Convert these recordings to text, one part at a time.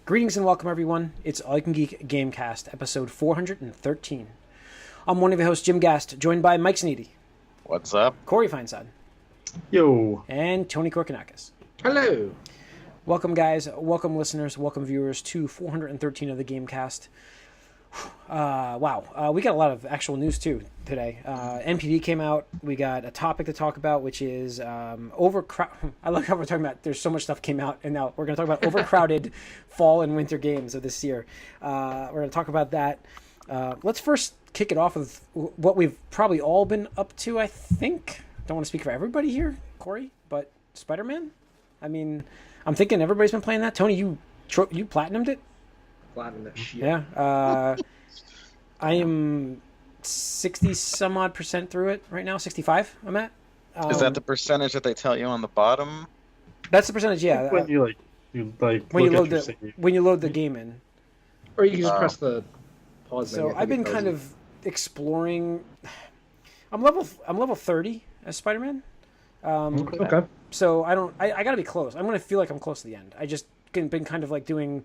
Greetings and welcome, everyone. It's All You Can Geek Gamecast, episode 413. I'm one of your hosts, Jim Gast, joined by Mike Sneedy. What's up? Corey Feinsod. Yo. And Tony Korkanakis. Hello. Welcome, guys. Welcome, listeners. Welcome, viewers, to 413 of the Gamecast. Wow. We got a lot of actual news, too, today. NPD came out. We got a topic to talk about, which is overcrowd. I love how we're talking about there's so much stuff came out, and now we're going to talk about overcrowded fall and winter games of this year. We're going to talk about that. Let's first kick it off with what we've probably all been up to, I think. Don't want to speak for everybody here, Corey, but Spider-Man? I mean, I'm thinking everybody's been playing that. Tony, you platinumed it? Yeah. I am 60 some odd percent through it right now. 65 I'm at. Is that the percentage that they tell you on the bottom? That's the percentage, yeah. When you load the game in. Or you can just press the pause So menu. I've been kind of exploring. I'm level 30 as Spider-Man. Okay. So I gotta be close. I'm gonna feel like I'm close to the end. I just been kind of like doing.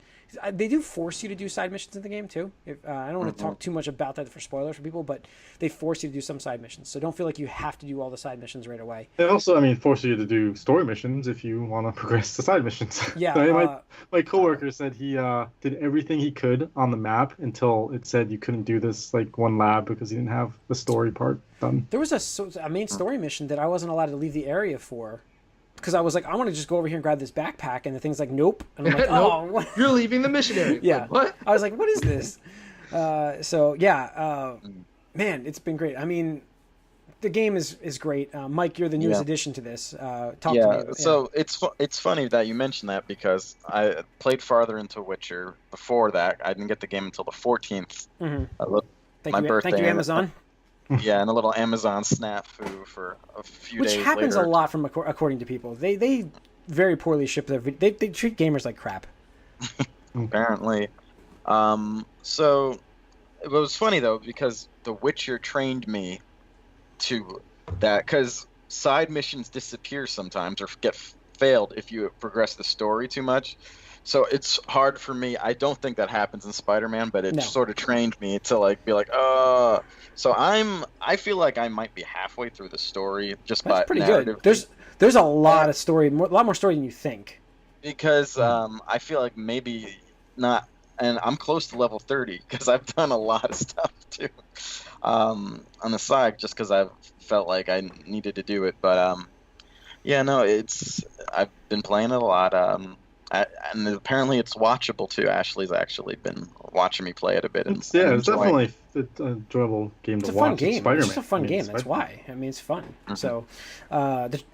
They do force you to do side missions in the game too. I don't want to talk too much about that for spoilers for people, but they force you to do some side missions. So don't feel like you have to do all the side missions right away. They also, force you to do story missions if you want to progress the side missions. Yeah. My coworker said he did everything he could on the map until it said you couldn't do this one lab because he didn't have the story part done. There was a main story mission that I wasn't allowed to leave the area for. Because I was like, I want to just go over here and grab this backpack, and the thing's like, nope. And I'm like, oh, nope. You're leaving the mission area. Yeah. Like, what? I was like, what is this? Man, it's been great. I mean, the game is great. Mike, you're the newest addition to this. Talk to me. Yeah, so it's funny that you mentioned that because I played farther into Witcher before that. I didn't get the game until the 14th. Mm-hmm. My birthday. Thank you, Amazon. Yeah, and a little Amazon snafu for a few days later. Which happens a lot from according to people. They very poorly ship their. They treat gamers like crap. Apparently. So it was funny though because The Witcher trained me to that because side missions disappear sometimes or get failed if you progress the story too much. So it's hard for me. I don't think that happens in Spider-Man, but it sort of trained me to be like, So I feel like I might be halfway through the story just That's by pretty narrative. good. There's a lot of story, a lot more story than you think. Because I feel like maybe not, and I'm close to level 30 because I've done a lot of stuff too on the side just because I've felt like I needed to do it. But I've been playing it a lot. And apparently it's watchable too. Ashley's actually been watching me play it a bit. It's definitely an enjoyable game to watch. It's a fun game. Spider-Man. It's just a fun game. That's why. I mean, it's fun. Mm-hmm. So,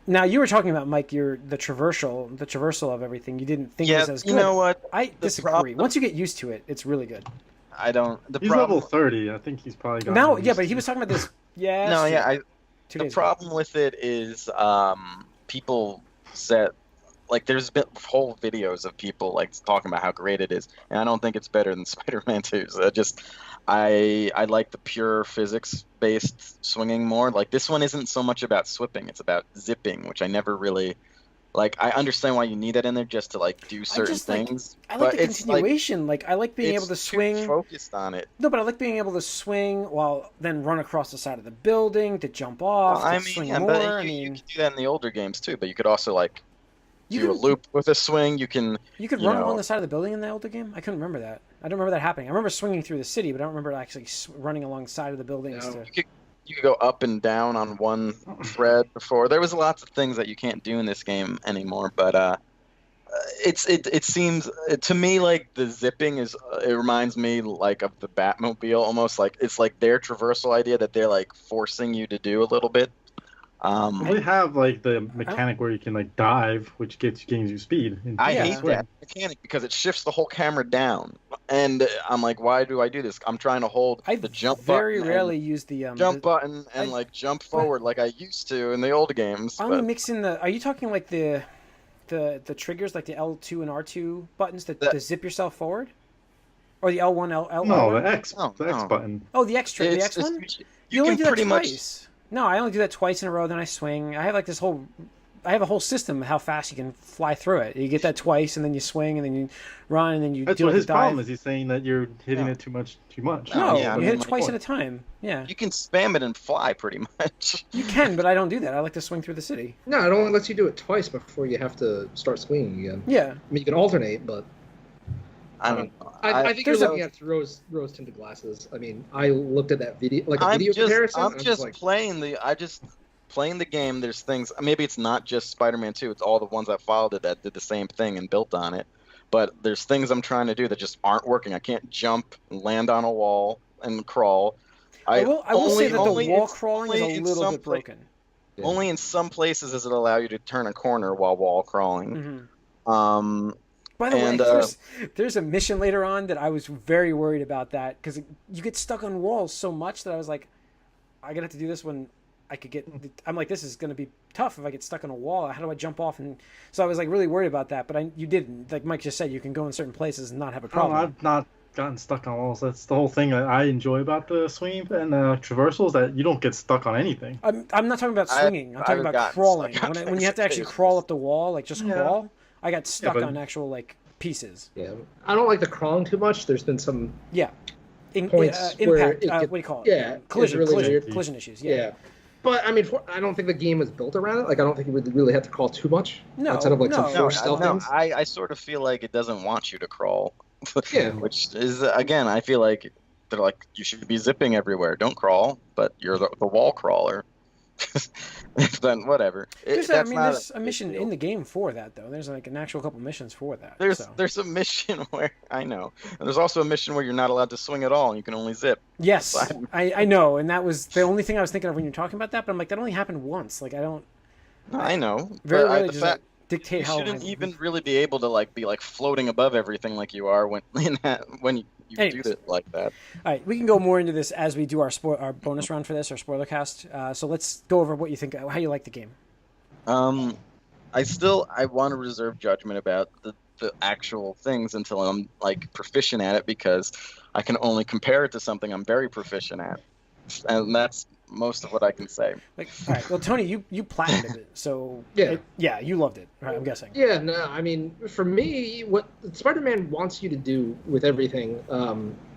now you were talking about, Mike, the traversal of everything. You didn't think it was as good. You know what? I disagree. Once you get used to it, it's really good. I don't. He's level 30. I think he's probably got. No, yeah, but he was talking about this. Yeah. No, yeah. The problem with it is people said. There's been whole videos of people talking about how great it is, and I don't think it's better than Spider-Man 2. So I like the pure physics-based swinging more. This one isn't so much about swipping; it's about zipping, which I never really like. I understand why you need that in there just to do certain things. I like the continuation. I like being able to swing. Too focused on it. No, but I like being able to swing while then run across the side of the building to jump off. Swing more. But you can do that in the older games too. But you could also do a loop with a swing. You could run along the side of the building in the older game. I couldn't remember that. I don't remember that happening. I remember swinging through the city, but I don't remember actually running along the side of the buildings. You could go up and down on one thread before. There was lots of things that you can't do in this game anymore. But it seems to me like the zipping is. It reminds me of the Batmobile almost. It's their traversal idea that they're forcing you to do a little bit. They have the mechanic where you can dive, which gains you speed. I hate that mechanic because it shifts the whole camera down, and I'm like, why do I do this? I'm trying to hold the jump button. I very rarely use the jump button and jump forward like I used to in the old games. I'm mixing the. Are you talking the triggers like the L2 and R2 buttons to zip yourself forward, or the L1 L? No, the X button. Oh, the X trigger, the X one. You only can do that pretty twice. much. No, I only do that twice in a row. Then I swing. I have this whole I have a whole system of how fast you can fly through it. You get that twice, and then you swing, and then you run, and then you That's do what the his dive. problem is. He's saying that you're hitting Yeah. it too much. Too much. No, Yeah, I you mean, hit it like, twice at a time. Yeah, You can spam it and fly pretty much. you can, but I don't do that. I like to swing through the city. No, it only lets you do it twice before you have to start swinging again. Yeah, I mean, you can alternate, but I don't know. I think you're there's a- looking at rose tinted glasses. I mean, I looked at that video, like a I'm video just, comparison. I'm just like, playing the game. There's things. Maybe it's not just Spider-Man 2. It's all the ones that followed it that did the same thing and built on it. But there's things I'm trying to do that just aren't working. I can't jump and land on a wall and crawl. I will say that the wall it's crawling is only a in little some bit broken. Yeah. Only in some places does it allow you to turn a corner while wall crawling. Hmm. By the And, way, there's a mission later on that I was very worried about that because you get stuck on walls so much that I was like, I gotta have to do this when I could get. I'm like, this is gonna be tough if I get stuck on a wall. How do I jump off? And so I was like really worried about that. But you didn't. Like Mike just said, you can go in certain places and not have a Oh, problem. I've not gotten stuck on walls. That's the whole thing that I enjoy about the swinging and traversals, that you don't get stuck on anything. I'm not talking about swinging. I'm talking I've about gotten crawling. stuck on When you have to actually things. crawl up the wall, like just Yeah. crawl. I got stuck but- on actual like pieces. yeah, I don't like the crawling too much. There's been some Yeah. Points where Impact. it gets- What do you call it? yeah, it's Collision. really collision, weird. collision issues. yeah. Yeah. But I mean, I don't think the game was built around it. Like, I don't think you would really have to crawl too much. No, outside of like some no. forced stealth things. I sort of feel like it doesn't want you to crawl. Yeah. Which is, again, I feel like they're like, you should be zipping everywhere. Don't crawl, but you're the wall crawler. Then whatever. There's a mission deal. in the game for that though. There's like an actual couple missions for that. There's so. there's a mission where I know, and there's also a mission where you're not allowed to swing at all, and you can only zip. Yes, Fine. I know, and that was the only thing I was thinking of when you're talking about that. But I'm like, that only happened once. Like I don't I know. very but rarely the does fact that dictate you how. shouldn't even really be able to like be like floating above everything like you are when when you do Anyways. it like that. All right, we can go more into this as we do our bonus round for this, our spoiler cast. So let's go over what you think, how you like the game. I want to reserve judgment about the actual things until I'm like proficient at it, because I can only compare it to something I'm very proficient at, and that's most of what I can say. Like, all right, well, Tony, you platinumed it, so Yeah. you loved it, right? I'm guessing. Yeah, no, I mean, for me, what Spider-Man wants you to do with everything,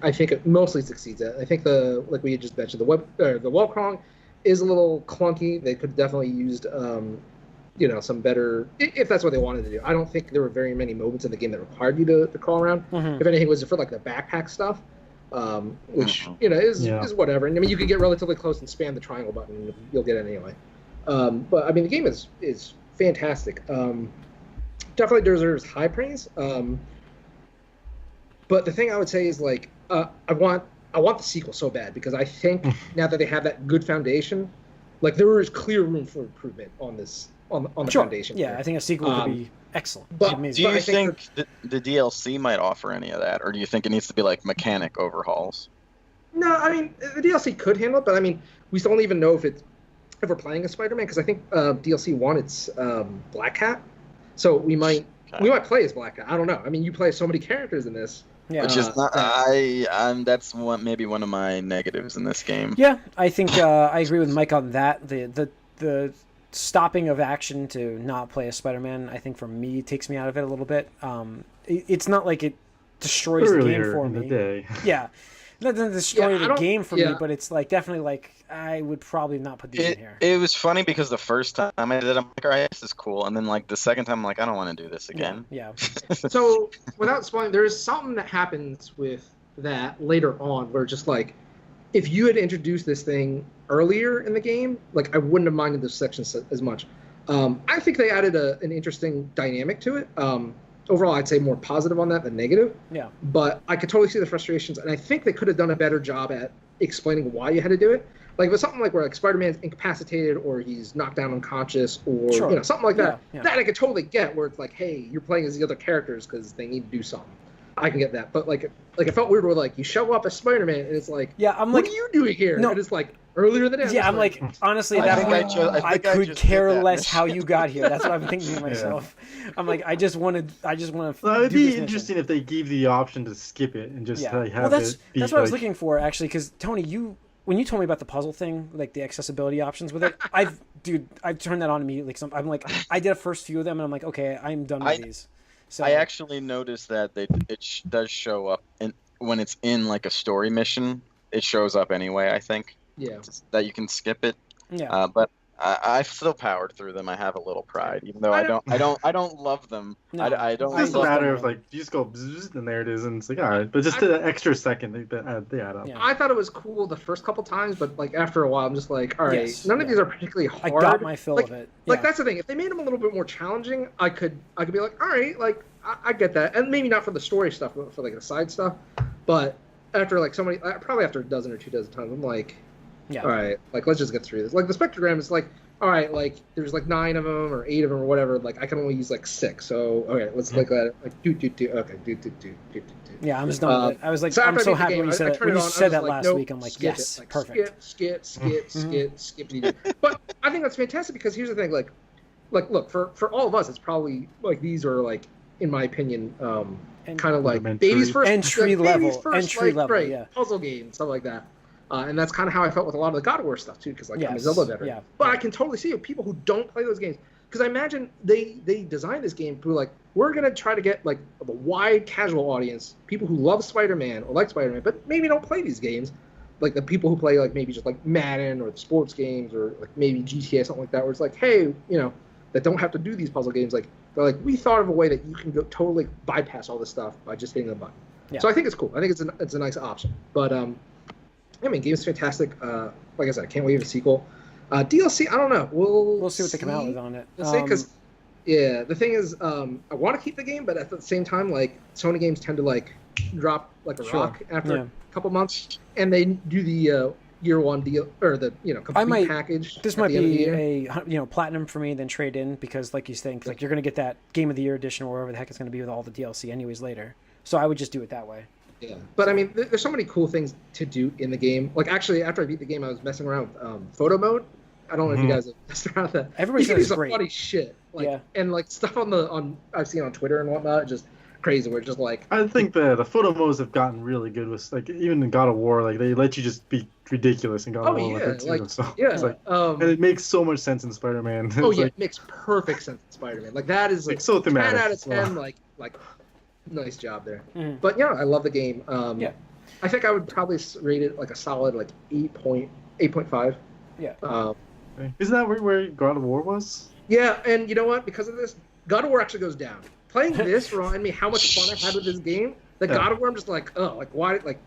I think it mostly succeeds at. I think like we had just mentioned, the wall crawling is a little clunky. They could definitely used, some better, if that's what they wanted to do. I don't think there were very many moments in the game that required you to crawl around. Mhm. If anything, it was for like the backpack stuff, which Mhm. is whatever. And I mean, you can get relatively close and spam the triangle button, and you'll get it anyway. But I mean, the game is fantastic. Definitely deserves high praise. But the thing I would say is like I want the sequel so bad, because I think now that they have that good foundation, like there is clear room for improvement on this on the Sure. foundation. Yeah, here. I think a sequel could be excellent. but- Amazing. Do you I think think the DLC might offer any of that, or do you think it needs to be like mechanic overhauls? No, I mean the DLC could handle it, but I mean we still don't even know if we're playing as Spider-Man, because I think DLC 1 it's Black Cat, so we might play as Black Cat. I don't know. I mean, you play so many characters in this. Yeah. Which is not, that's maybe one of my negatives in this game. Yeah, I think I agree with Mike on that. The stopping of action to not play as Spider-Man, I think for me takes me out of it a little bit. It's not like it destroys the game Earlier for in the me. day. Yeah, it doesn't destroy I the don't- game for me, yeah. but it's like definitely like I would probably not put these in here. It was funny because the first time I did it, I'm like, all right, this is cool. And then like the second time, I'm like, I don't want to do this again. Yeah. So without spoiling, there is something that happens with that later on, where just like if you had introduced this thing earlier in the game, like I wouldn't have minded this section as much. I think they added an interesting dynamic to it. Overall, I'd say more positive on that than negative. Yeah. But I could totally see the frustrations, and I think they could have done a better job at explaining why you had to do it. Like if it's something like where like Spider-Man's incapacitated, or he's knocked down unconscious, or Sure. Something like that. Yeah, yeah. That I could totally get, where it's like, hey, you're playing as the other characters because they need to do something. I can get that, but like it felt weird where like you show up as Spider-Man and it's like, Yeah, I'm what like, are you doing here? No. And it's like earlier in the day. yeah, I'm like, honestly, at I that think point, I think I could just care did that less mission. how you got here. That's what I'm thinking to myself. I'm like, I just want to. Well, it'd be interesting if they gave the option to skip it and just Yeah. have Well, that's it be what I was like- looking for actually, because Tony, when you told me about the puzzle thing, like the accessibility options with it, I've turned that on immediately. Cause I'm like, I did a first few of them, and I'm like, okay, I'm done with these. So I actually noticed that does show up, and when it's in like a story mission, it shows up anyway. I think that you can skip it. yeah, But I've still powered through them. I have a little pride, even though I don't love them. No. I don't. It's just a love matter them. of like you just go bzzz, and there it is, and it's like all right. But just an extra second, they add up. Yeah. I thought it was cool the first couple times, but like after a while, I'm just like, all right, Yes, none of these are particularly I hard. got my fill like, of it. Like Yeah. that's the thing. If they made them a little bit more challenging, I could be like, all right, like I get that, and maybe not for the story stuff, but for like the side stuff. But after like so many, probably after a dozen or 2 dozen times, I'm like, all right, like let's just get through this. Like the spectrogram is like, all right, like there's like 9 of them or 8 of them or whatever. Like I can only use like 6. So okay, let's look at it. Like do. Okay, do. Yeah, I'm just done with it. I was like, So I'm after so I beat the happy game, when you I said it. turned When it you on, I said was that like, last nope, week, I'm like, skip yes, it. Like, perfect. Skip. But I think that's fantastic because here's the thing, like look for all of us, it's probably like these are like, in my opinion, kind of like baby's first entry level, right, yeah, puzzle game, stuff like that. And that's kind of how I felt with a lot of the God of War stuff too, because like I'm a Zelda veteran. Yeah, but I can totally see people who don't play those games, because I imagine they designed this game to like, we're gonna try to get like a wide casual audience, people who love Spider-Man or like Spider-Man, but maybe don't play these games, like the people who play like maybe just like Madden or the sports games or like maybe GTA, something like that, where it's like, hey, that don't have to do these puzzle games. Like they're like, we thought of a way that you can go totally bypass all this stuff by just hitting a button. Yeah. So I think it's cool. I think it's a nice option. But I mean, game's fantastic. Like I said, I can't wait for the sequel. DLC, I don't know. We'll see what they come out with on it. We'll see, because the thing is, I want to keep the game, but at the same time, like Sony games tend to like drop like a rock after a couple months, and they do the year one deal or the complete package. This might be a platinum for me, then trade in, because like you think, like you're gonna get that Game of the Year edition or wherever the heck it's gonna be with all the DLC anyways later. So I would just do it that way. Yeah, but I mean, there's so many cool things to do in the game. Like actually, after I beat the game, I was messing around with photo mode. I don't know if you guys have messed around with that. Everybody says it's great. Funny shit. Like, and like stuff on I've seen on Twitter and whatnot, just crazy. We're just like, I think the photo modes have gotten really good with, like, even in God of War, like they let you just be ridiculous in God of War. It's like, and it makes so much sense in Spider-Man. It makes perfect sense in Spider-Man. Like that is like so 10 out of 10. Like nice job there. But I love the game. I think I would probably rate it like a solid like 8.5. Yeah. Isn't that where God of War was? Yeah, and you know what? Because of this, God of War actually goes down. Playing this reminded me how much fun I had with this game. God of War, I'm just like, oh, like why? Like,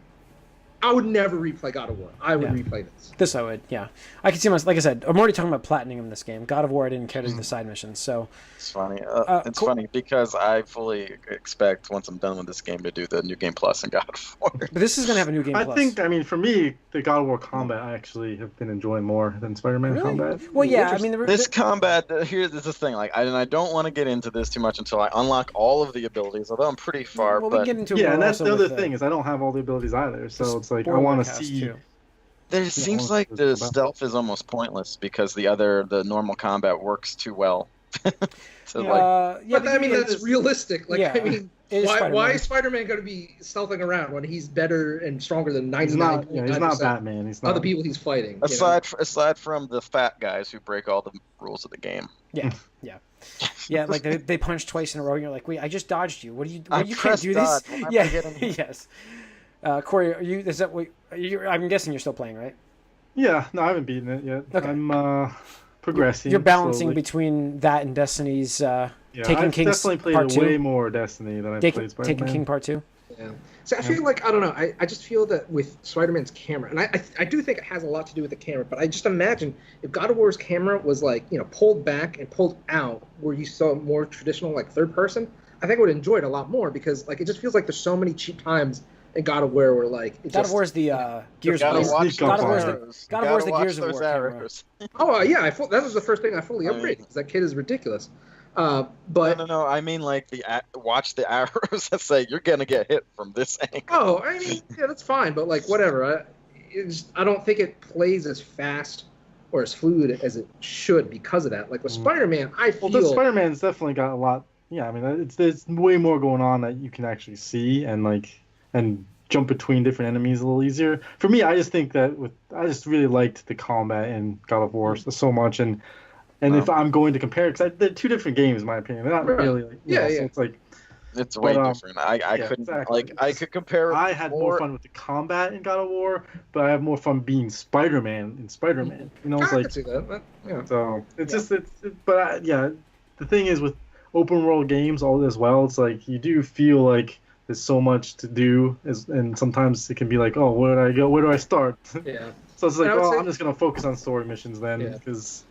I would never replay God of War. I would replay this. This I would, yeah. I can see myself. Like I said, I'm already talking about platinum this game. God of War, I didn't care to do the side missions, so. It's funny. It's funny because I fully expect, once I'm done with this game, to do the New Game Plus in God of War. But this is gonna have a New Game Plus. I mean, for me, the God of War combat I actually have been enjoying more than Spider-Man combat. Well, yeah. I mean, this combat. Here's the thing. Like, I don't want to get into this too much until I unlock all of the abilities. Although I'm pretty far. Well, but we get into and that's the other thing is I don't have all the abilities either. So it's like I want to see. Too. There seems like the stealth is almost pointless because the normal combat works too well. But I mean that's realistic. Like I mean, why is Spider-Man going to be stealthing around when he's better and stronger than 99.9%? He's not Batman. He's not other people he's fighting. Aside from the fat guys who break all the rules of the game. Yeah. Like they punch twice in a row, and you're like, wait, I just dodged you. What do you? You can't do dodge. this. Yes. Corey, are you? Is that what? I'm guessing you're still playing, right? Yeah. No, I haven't beaten it yet. Okay. I'm progressing. You're balancing slowly between that and Destiny's. Taken I've King's definitely played Part 2. way more Destiny than I've played Spider-Man. Taken King Part 2. Yeah. So I feel like, I don't know, I just feel that with Spider-Man's camera, and I do think it has a lot to do with the camera, but I just imagine if God of War's camera was like, pulled back and pulled out where you saw more traditional like third person, I think I would enjoy it a lot more, because like it just feels like there's so many cheap times in God of War where like God of War's the Gears of War. God of War's the Gears of War camera. Oh yeah, that was the first thing I fully upgraded, because that kid is ridiculous. But no. I mean, like watch the arrows that say you're gonna get hit from this angle. Oh, I mean, yeah, that's fine. But like, whatever. I don't think it plays as fast or as fluid as it should because of that. Like with Spider-Man, I feel. Well, Spider-Man's definitely got a lot. Yeah, I mean, there's way more going on that you can actually see and jump between different enemies a little easier. For me, I just think that I just really liked the combat in God of War so much, and if I'm going to compare, because they're two different games in my opinion, they're not really like, so it's like. It's way different. I couldn't exactly. I could compare. I had more fun with the combat in God of War, but I have more fun being Spider-Man in Spider-Man. You know, it's I like can see that, but, so it's just the thing is with open world games as well, it's like you do feel like there's so much to do, and sometimes it can be like, oh, where do I go? Where do I start? Yeah. So it's like, I'm just gonna focus on story missions then, because.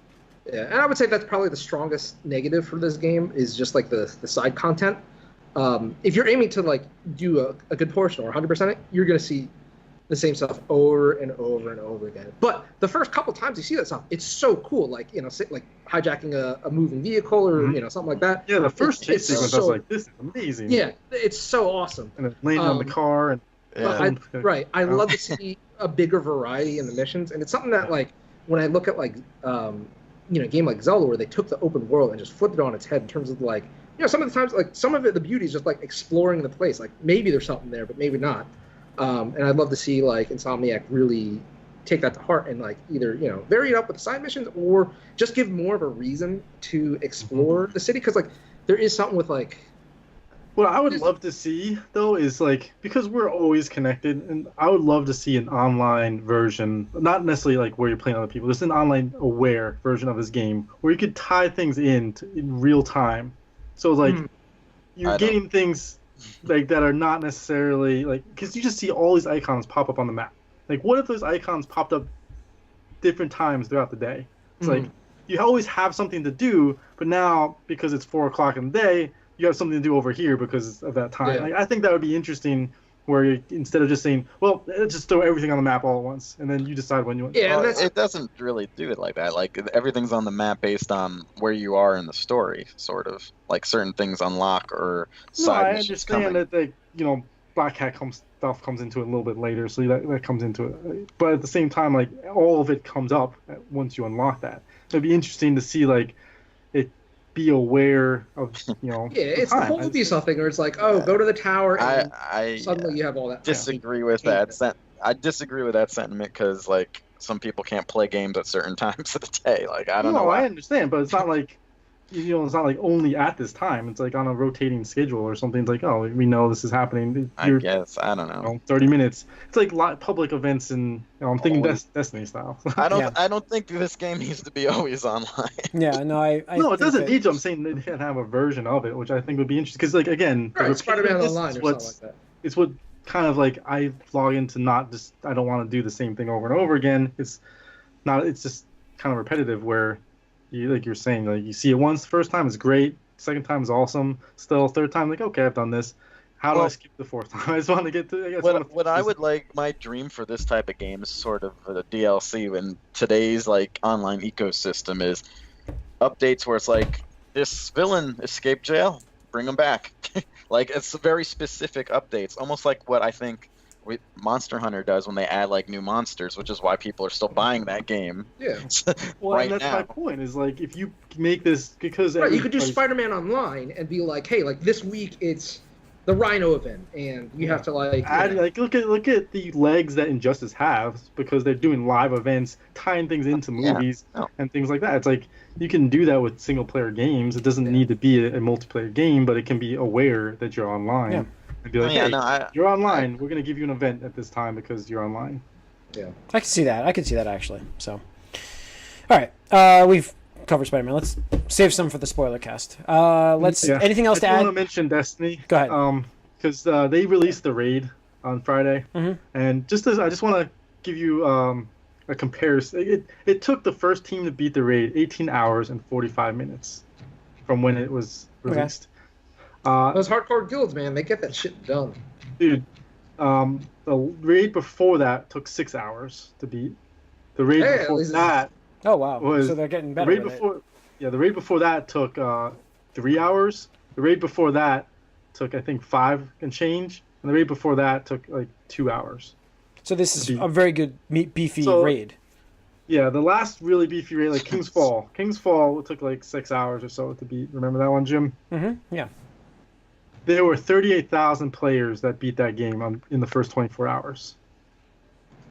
Yeah, and I would say that's probably the strongest negative for this game is just like the side content. If you're aiming to like do a good portion or 100% it, you're gonna see the same stuff over and over and over again. But the first couple times you see that stuff, it's so cool. Like like hijacking a moving vehicle or something like that. Yeah, the first chase sequence, I was like, this is amazing. Yeah, it's so awesome. And then landing on the car and. I love to see a bigger variety in the missions, and it's something that like when I look at like a game like Zelda where they took the open world and just flipped it on its head in terms of like. Some of the times, like some of it, the beauty is just like exploring the place. Like maybe there's something there, but maybe not. And I'd love to see like Insomniac really take that to heart and like either vary it up with the side missions or just give more of a reason to explore the city. Because like there is something with like. What I would love to see though is like because we're always connected, and I would love to see an online version, not necessarily like where you're playing other people, just an online aware version of this game where you could tie things in real time. So like you're getting things like that are not necessarily like because you just see all these icons pop up on the map. Like what if those icons popped up different times throughout the day? It's like you always have something to do, but now because it's 4 o'clock in the day, you have something to do over here because of that time. Like, I think that would be interesting. Where instead of just saying, well, just throw everything on the map all at once, and then you decide when you want. Yeah, it doesn't really do it like that. Like everything's on the map based on where you are in the story, sort of. Like certain things unlock or side missions coming. I understand that Black Hat stuff comes into it a little bit later, so that comes into it. But at the same time, like all of it comes up once you unlock that. It'd be interesting to see like it. Be aware of it's the whole Ubisoft thing where it's like go to the tower and suddenly you have all that. Disagree with that. I disagree with that sentiment because like some people can't play games at certain times of the day. Like I don't know. I understand, but it's not like it's not like only at this time. It's like on a rotating schedule or something. It's like we know this is happening. I guess I don't know. 30 minutes. It's like public events and I'm thinking Destiny style. I don't think this game needs to be always online. Yeah, no, no, it doesn't need to. I'm saying they can have a version of it, which I think would be interesting. Because like again, Spider-Man Online or something like that. It's what kind of like I log into I don't want to do the same thing over and over again. It's just kind of repetitive where. Like you're saying, like you see it once, the first time is great, second time is awesome, still third time like okay, I've done this. How do I skip the fourth time? I just want to get to. I would like my dream for this type of game is sort of the DLC in today's like online ecosystem is updates where it's like this villain escaped jail, bring him back. Like it's very specific updates, almost like what I think. Monster Hunter does when they add like new monsters, which is why people are still buying that game. Yeah. Well, and that's my point. Is like if you make this because you could do Spider-Man Online and be like, hey, like this week it's the Rhino event, and you have to like look at the legs that Injustice has because they're doing live events, tying things into movies and things like that. It's like you can do that with single player games. It doesn't need to be a multiplayer game, but it can be aware that you're online. Yeah. And be like, you're online. We're going to give you an event at this time because you're online. Yeah. I can see that. Actually. So, all right. We've covered Spider-Man. Let's save some for the spoiler cast. Anything else to add? I want to mention Destiny. Go ahead. Because they released the raid on Friday. Mm-hmm. And I just want to give you a comparison. It took the first team to beat the raid 18 hours and 45 minutes from when it was released. Okay. Those hardcore guilds, man, they get that shit done. Dude, the raid before that took 6 hours to beat. The raid before that. Oh wow! So they're getting better. The raid before that took 3 hours. The raid before that took I think 5 and change, and the raid before that took like 2 hours. So this is a very good beefy raid. Yeah, the last really beefy raid, like King's Fall. King's Fall took like 6 hours or so to beat. Remember that one, Jim? Mm-hmm. Yeah. There were 38,000 players that beat that game in the first 24 hours.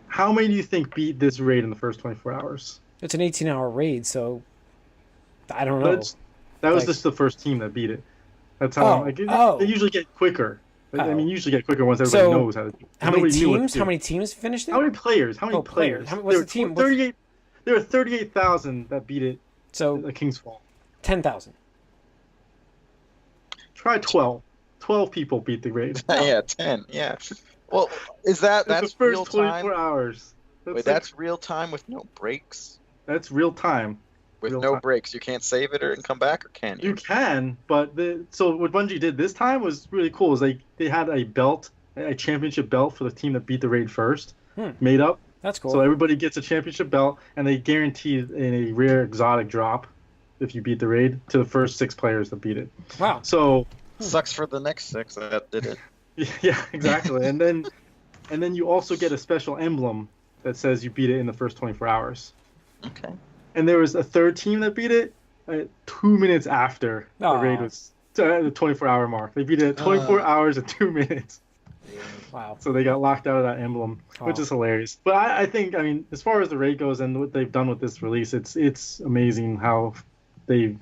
How many do you think beat this raid in the first 24 hours? It's an 18-hour raid, so I don't know. That was Like- just the first team that beat it. That's how they usually get quicker. I mean, usually get quicker once everybody knows how to do it. How many teams? How many teams finished it? How many players? How many players? What's the team? 38. There were 38,000 that beat it. So the King's Fall. 10,000. Try 12. 12 people beat the raid. Yeah, 10. Yeah. Well, that's the first real 24 time? hours. That's real time with no breaks. That's real time. With no breaks, you can't save it and come back, or can you? You can, but so what Bungie did this time was really cool. Is they had a belt, a championship belt for the team that beat the raid first, made up. That's cool. So everybody gets a championship belt, and they guaranteed a rare exotic drop if you beat the raid to the first 6 players that beat it. Wow. So sucks for the next 6 that did it. Yeah, exactly. and then you also get a special emblem that says you beat it in the first 24 hours. Okay. And there was a third team that beat it 2 minutes after the raid was the 24-hour mark. They beat it at 24 hours and 2 minutes. Wow. So they got locked out of that emblem, which is hilarious. But I think, as far as the raid goes and what they've done with this release, it's amazing how they've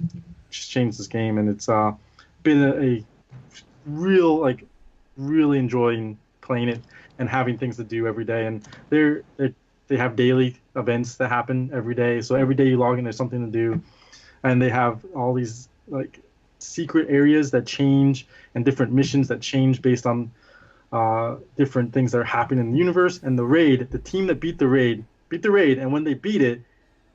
just changed this game, and it's been a real, really enjoying playing it and having things to do every day. And they have daily events that happen every day. So every day you log in, there's something to do. And they have all these secret areas that change and different missions that change based on different things that are happening in the universe. And the team that beat the raid. And when they beat it,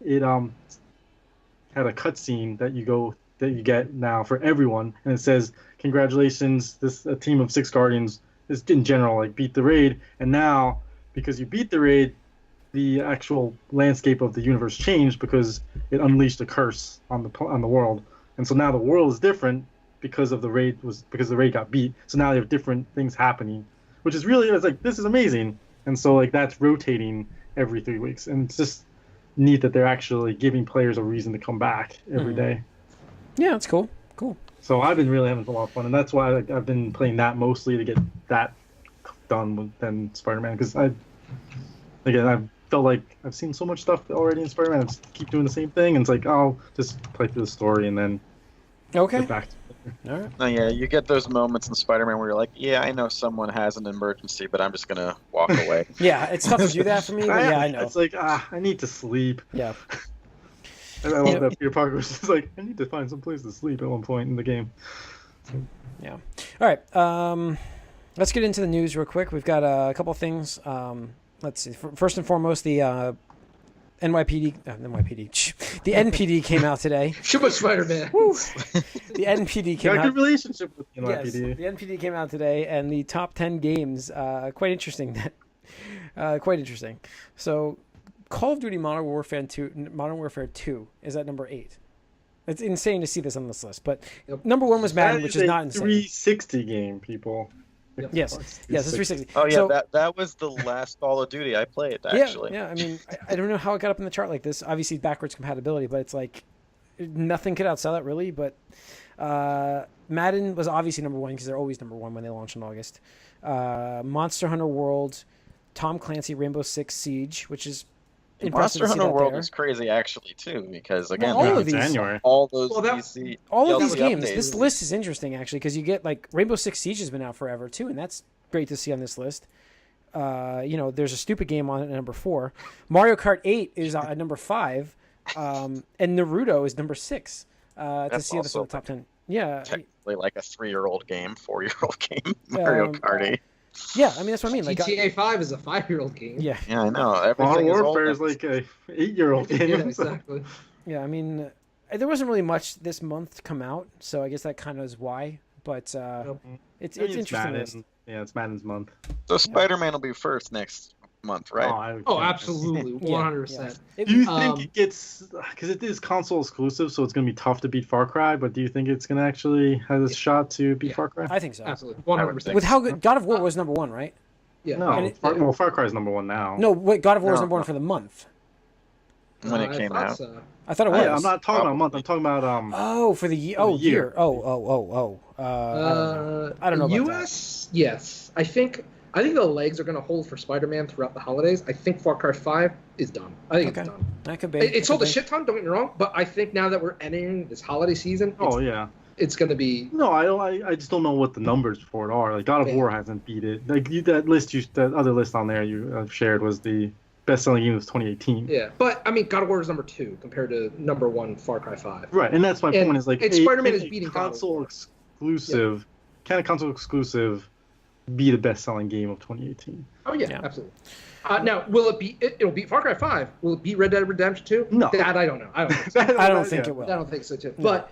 it had a cutscene that you get now for everyone. And it says, congratulations, a team of 6 Guardians is in general beat the raid. And now, because you beat the raid, the actual landscape of the universe changed because it unleashed a curse on the world, and so now the world is different because the raid got beat. So now they have different things happening, which is really this is amazing. And so that's rotating every 3 weeks, and it's just neat that they're actually giving players a reason to come back every day. Yeah, that's cool. Cool. So I've been really having a lot of fun, and that's why I've been playing that mostly to get that done than Spider-Man, because I felt like I've seen so much stuff already in Spider-Man. I just keep doing the same thing, and it's I'll just play through the story and then get back to it. All right. Oh, yeah, you get those moments in Spider-Man where you're like, yeah, I know someone has an emergency, but I'm just going to walk away. Yeah, it's tough to do that for me, but yeah, I know. It's I need to sleep. Yeah. I love that Peter Parker was just I need to find some place to sleep at one point in the game. Yeah. All right. Let's get into the news real quick. We've got a couple of things. Let's see. First and foremost, the the NPD came out today. Too much Spider-Man. The NPD came Got a out. good relationship with the NYPD. Yes, the NPD came out today, and the top 10 games. Quite interesting. Quite interesting. So, Call of Duty Modern Warfare 2 is at number 8. It's insane to see this on this list, but number 1 was Madden, which is not insane. 360 game, people. Yep. Yes, it's 360. Oh yeah, so, that was the last Call of Duty I played, actually. Yeah. I mean, I don't know how it got up in the chart like this. Obviously, backwards compatibility, but it's nothing could outsell that really. But Madden was obviously number 1 because they're always number 1 when they launch in August. Monster Hunter World, Tom Clancy Rainbow Six Siege, which is impressive. Monster Hunter World is crazy actually too, because again, all of these, January. all those all of these DLC games. updates. This list is interesting actually because you get Rainbow Six Siege has been out forever too, and that's great to see on this list. There's a stupid game on it at number 4. Mario Kart 8 is at number 5, and Naruto is number 6. To see this in the top 10. Yeah, technically like a 3-year-old game, 4-year-old game, Mario Kart 8. Yeah, I mean that's what I mean. GTA 5 is a 5-year-old game. Yeah, I know. Everything Modern is Warfare old. is like a 8-year-old game. Yeah, exactly. Yeah, I mean, there wasn't really much this month come out, so I guess that kind of is why. But it's interesting. Madden. Yeah, it's Madden's month. So Spider-Man will be first next month, right? Oh, absolutely, 100%. Yeah. Do you think it gets, because it is console exclusive, so it's going to be tough to beat Far Cry, but do you think it's going to actually have a shot to beat Far Cry? I think so. Absolutely, 100%. With how good God of War was number 1, right? Yeah. No, Far Cry is number 1 now. No, wait, God of War is number 1 for the month. when it I came thought out. so. I thought it was. I'm not talking about a month. I'm talking about Oh, for the year. For the Oh, year. year. Oh. I don't know about that. US, yes. I think the legs are going to hold for Spider-Man throughout the holidays. I think Far Cry 5 is done. I think Okay. it's done. That could be. It sold a could be. shit ton, don't get me wrong, but I think now that we're entering this holiday season, yeah. it's going to be... No, I just don't know what the numbers for it are. Like God of War hasn't beat it. Like that other list on there you shared was the best-selling game of 2018. Yeah, but I mean, God of War is number 2 compared to number 1, Far Cry 5. Right, and that's my point. Is like Spider-Man is beating God of console War. exclusive. Can a console exclusive be the best-selling game of 2018? Oh yeah. Absolutely. Now, will it be? It'll beat Far Cry 5. Will it beat Red Dead Redemption 2? No, that I don't know. I don't think so. I don't think it will. I don't think so too. No. But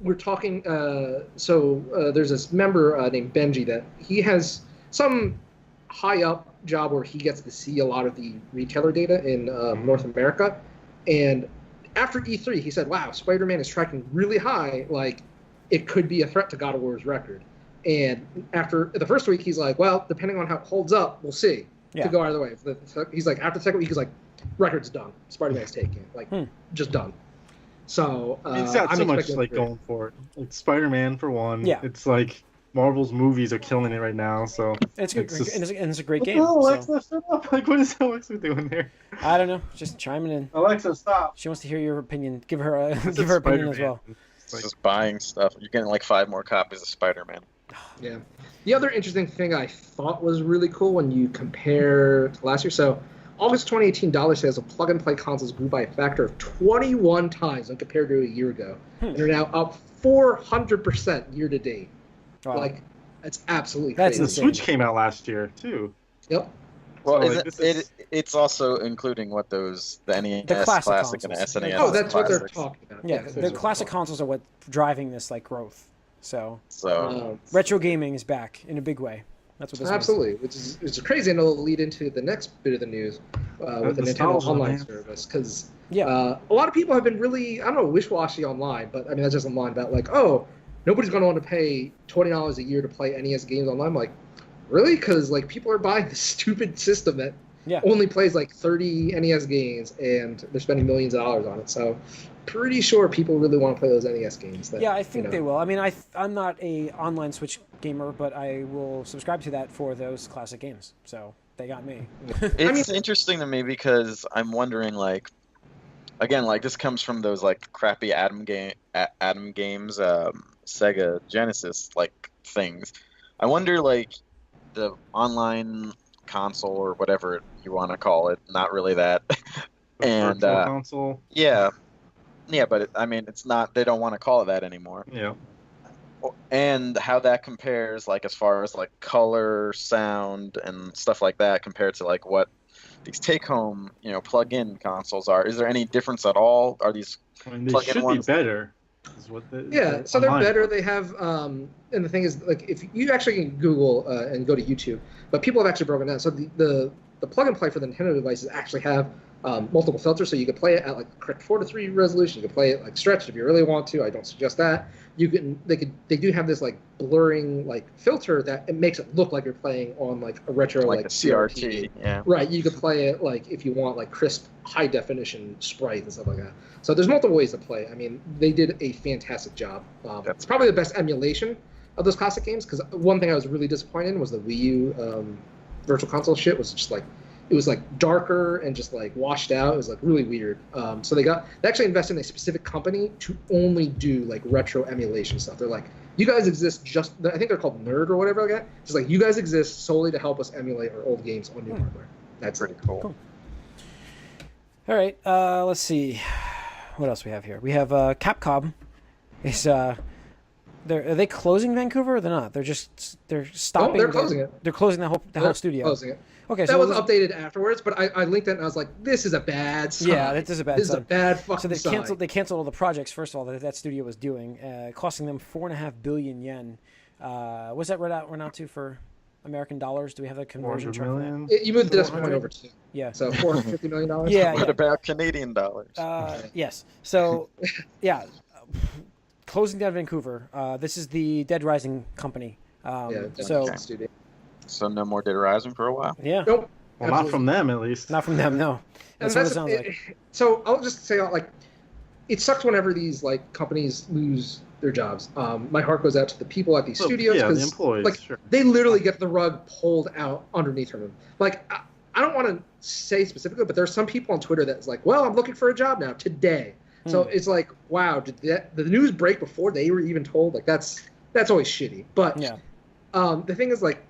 we're talking. There's this member named Benji that he has some high up job where he gets to see a lot of the retailer data in North America, and after E3, he said, "Wow, Spider-Man is tracking really high. Like, it could be a threat to God of War's record." And after the first week, he's like, "Well, depending on how it holds up, we'll see." To go either way. He's like, after the second week, he's like, "Record's done. Spider-Man's taking it. Like, just done." So it's got so much like going for it. Like Spider-Man for one. Yeah. It's like Marvel's movies are killing it right now. So it's good, and it's a great game. Oh, Alexa, shut up! Like, what is Alexa doing there? I don't know. Just chiming in. Alexa, stop. She wants to hear your opinion. Give her opinion as well. It's just buying stuff. You're getting like 5 more copies of Spider-Man. Yeah. The other interesting thing I thought was really cool when you compare to last year. So, August 2018 dollar sales of plug-and-play consoles grew by a factor of 21 times when compared to a year ago, and are now up 400% year to date. Wow. Like, that's absolutely crazy. The Switch came out last year too. Yep. Well, it's also including what the NES the Classic consoles. and SNES. Oh, that's classics. what they're talking about. Yeah, the classic consoles are what driving this like growth. So So retro gaming is back in a big way. That's what this absolutely, which is crazy, and it'll lead into the next bit of the news with the Nintendo Online service, because a lot of people have been really, I don't know, wish-washy online, but I mean that's just online about like, oh, nobody's going to want to pay $20 a year to play NES games online. I'm like, really? Because like people are buying this stupid system that only plays like 30 NES games, and they're spending millions of dollars on it. So pretty sure people really want to play those NES games. I think they will. I mean, I'm not a online Switch gamer, but I will subscribe to that for those classic games. So they got me. It's interesting to me because I'm wondering, like, again, like this comes from those like crappy Atom games, Sega Genesis like things. I wonder, like, the online console or whatever you want to call it, not really that, and console. Yeah, but I mean, it's not. They don't want to call it that anymore. Yeah. And how that compares, like as far as like color, sound, and stuff like that, compared to like what these take-home, plug-in consoles are. Is there any difference at all? Are these they should ones be better? So they're better. They have, and the thing is, like, if you actually can Google and go to YouTube, but people have actually broken down. So the plug and play for the Nintendo devices actually have multiple filters, so you can play it at like correct 4:3 resolution. You can play it like stretched if you really want to. I don't suggest that. They do have this like blurring like filter that it makes it look like you're playing on like a retro like a CRT. Yeah. Right. You could play it like if you want like crisp high definition sprites and stuff like that. So there's multiple ways to play. I mean, they did a fantastic job. It's probably the best emulation of those classic games, because one thing I was really disappointed in was the Wii U Virtual Console shit was just like, it was like darker and just like washed out. It was like really weird. So they actually invested in a specific company to only do like retro emulation stuff. They're like, you guys exist I think they're called Nerd or whatever like that. Just like, you guys exist solely to help us emulate our old games on new hardware. That's pretty cool. All right, let's see. What else we have here? We have Capcom. Are they closing Vancouver or they're not? They're stopping. No, they're closing it. They're closing the whole studio. Closing it. Okay, that was updated afterwards, but I linked it and I was like, "This is a bad sign." Yeah, this is a bad sign. This is a bad fucking sign. So they canceled all the projects. First of all, that studio was doing, costing them 4.5 billion yen. What's that run out to for American dollars? Do we have a conversion chart for that? You moved the decimal point over to. Yeah. So $450 million. Yeah. What about Canadian dollars? Yes. So, yeah, closing down Vancouver. This is the Dead Rising company. Studio. So no more Dead Rising for a while? Yeah. Nope. Well, not from them, at least. Not from them, no. That's what it sounds like. So I'll just say, like, it sucks whenever these like companies lose their jobs. My heart goes out to the people at these studios the employees, like they literally get the rug pulled out underneath from them. Like I don't want to say specifically, but there's some people on Twitter that's like, well, I'm looking for a job now today. So it's like, wow, did the news break before they were even told? Like that's always shitty. But the thing is, like,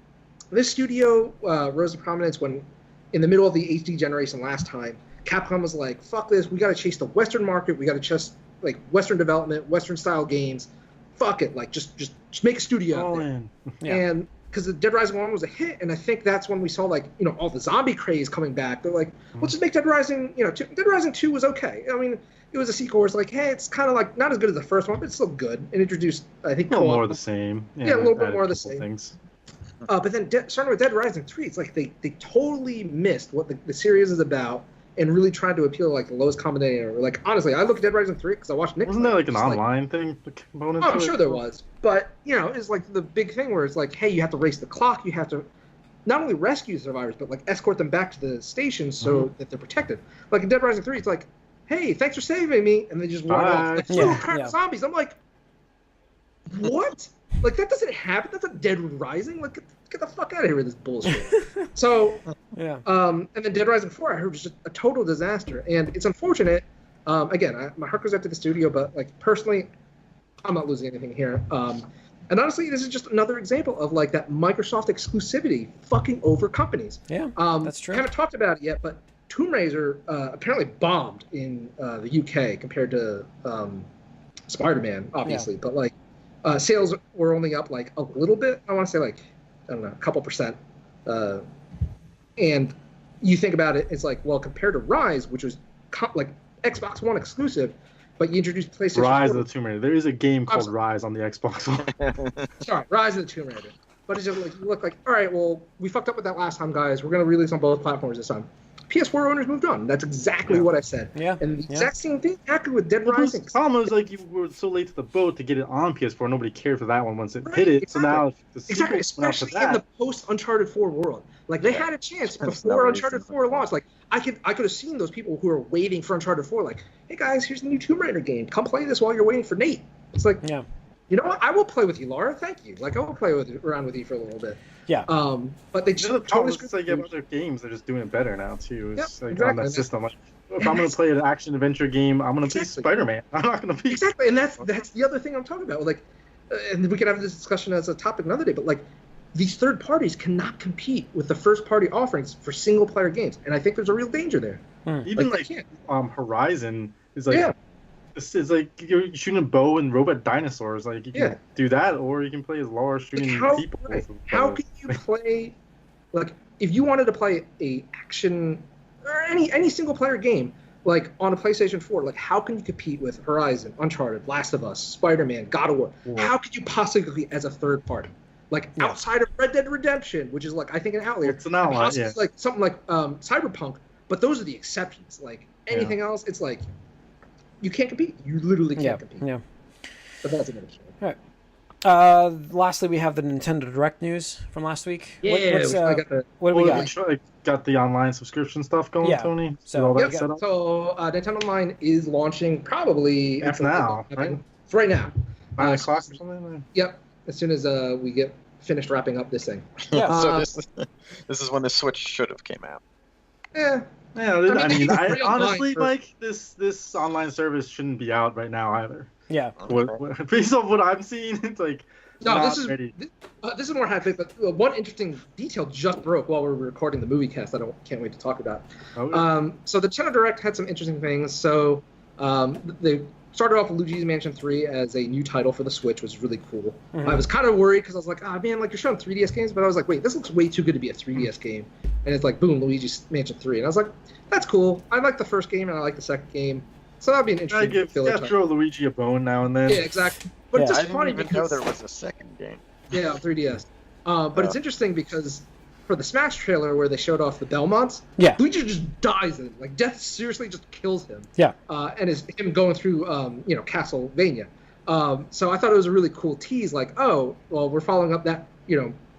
this studio rose to prominence when in the middle of the HD generation last time, Capcom was like, fuck this, we got to chase the Western market, we got to chase like Western development, Western style games. Fuck it, like just make a studio out there. And because the Dead Rising 1 was a hit, and I think that's when we saw like, you know, all the zombie craze coming back. They're like, let's just make Dead Rising, you know, Dead Rising 2 was okay. I mean, it was a sequel where it's like, hey, it's kind of like not as good as the first one, but it's still good. It introduced, I think, a little more of the same. Yeah, a little bit more of the same things. But then starting with Dead Rising 3, it's like they totally missed what the series is about and really tried to appeal to like the lowest common denominator. Like, honestly, I look at Dead Rising 3 because I watched Nick. Wasn't there like an online thing component? Oh, I'm sure there was. But, you know, it's like the big thing where it's like, hey, you have to race the clock. You have to not only rescue survivors, but like escort them back to the station so that they're protected. Like in Dead Rising 3, it's like, hey, thanks for saving me. And they just run off. Like, crap, zombies. I'm like, what? Like, that doesn't happen. That's a Dead Rising. Like, get the fuck out of here with this bullshit. So, and then Dead Rising 4, I heard was just a total disaster. And it's unfortunate. Again, my heart goes out to the studio, but, like, personally, I'm not losing anything here. And honestly, this is just another example of, like, that Microsoft exclusivity fucking over companies. Yeah, that's true. I haven't talked about it yet, but Tomb Raider apparently bombed in the UK compared to Spider-Man, obviously. But, like, sales were only up like a little bit. I want to say like, I don't know, a couple percent. And you think about it, it's like, well, compared to Rise, which was like Xbox One exclusive, but you introduced PlayStation Rise 4. of the Tomb Raider. There is a game called Rise on the Xbox One. Sorry, Rise of the Tomb Raider. But it's just like, you look like, all right, well, we fucked up with that last time, guys. We're going to release on both platforms this time. PS4 owners moved on. That's exactly what I said. Yeah. And the exact same thing happened with Dead Rising. The problem was like you were so late to the boat to get it on PS4. Nobody cared for that one once it hit it. Exactly. So now exactly, especially in the post Uncharted 4 world. Like they had a chance before Uncharted 4 launched. Like I could have seen those people who are waiting for Uncharted 4. Like, hey guys, here's the new Tomb Raider game. Come play this while you're waiting for Nate. It's like, you know what? I will play with you, Laura. Thank you. Like I will play around with you for a little bit. Yeah. But they just totally like other games. They're just doing it better now too. It's like on that system. Like, if I'm gonna play an action adventure game, I'm gonna play Spider-Man. I'm not gonna be exactly. And that's the other thing I'm talking about. Like, and we could have this discussion as a topic another day. But like, these third parties cannot compete with the first party offerings for single player games, and I think there's a real danger there. Even like Horizon is like. It's like you're shooting a bow and robot dinosaurs. Like you can do that, or you can play as Laura shooting people. Right. How can you play? Like, if you wanted to play a action or any single player game, like on a PlayStation 4, like how can you compete with Horizon, Uncharted, Last of Us, Spider-Man, God of War? How could you possibly as a third party? Like outside of Red Dead Redemption, which is like I think an outlier. It's an outlier. Like something like Cyberpunk, but those are the exceptions. Like anything else, it's like. You can't compete. You literally can't compete. Yeah. But that's another story. All right. Lastly, we have the Nintendo Direct news from last week. Yeah. What do we got? Got the online subscription stuff going, Tony? So Nintendo Online is launching probably it's now, right? It's right now. 9 o'clock or something? Yep. As soon as we get finished wrapping up this thing. Yeah. So this is when the Switch should have came out. Yeah. Yeah, I mean, honestly, Mike, this online service shouldn't be out right now either. Yeah. Based on what I'm seeing, it's like this is more happy. But one interesting detail just broke while we were recording the movie cast. Can't wait to talk about. Okay. So the Nintendo Direct had some interesting things. So they started off with Luigi's Mansion 3 as a new title for the Switch, which was really cool. I was kind of worried because I was like, man, like you're showing 3DS games, but I was like, wait, this looks way too good to be a 3DS game. And it's like, boom, Luigi's Mansion 3. And I was like, that's cool. I like the first game and I like the second game. So that'd be an interesting filler. Throw Luigi a bone now and then. Yeah, exactly. But it's just funny because I didn't even know there was a second game. Yeah, on 3DS. But it's interesting because for the Smash trailer where they showed off the Belmonts, Luigi just dies in it. Like, death seriously just kills him. Yeah. And is him going through, Castlevania. So I thought it was a really cool tease, like, oh, well, we're following up that,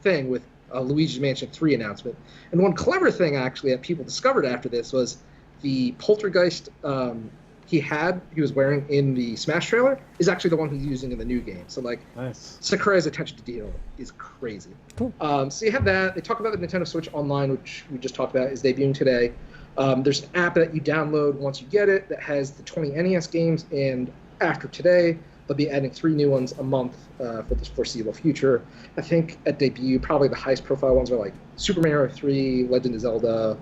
thing with Luigi's Mansion 3 announcement. And one clever thing, actually, that people discovered after this was the poltergeist he was wearing in the Smash trailer is actually the one he's using in the new game. So, like, Nice. Sakurai's attention to detail is crazy. Cool. So you have that. They talk about the Nintendo Switch Online, which we just talked about, is debuting today. There's an app that you download once you get it that has the 20 NES games, and after today, they'll be adding 3 new ones a month for the foreseeable future. I think at debut, probably the highest profile ones are like Super Mario 3, Legend of Zelda,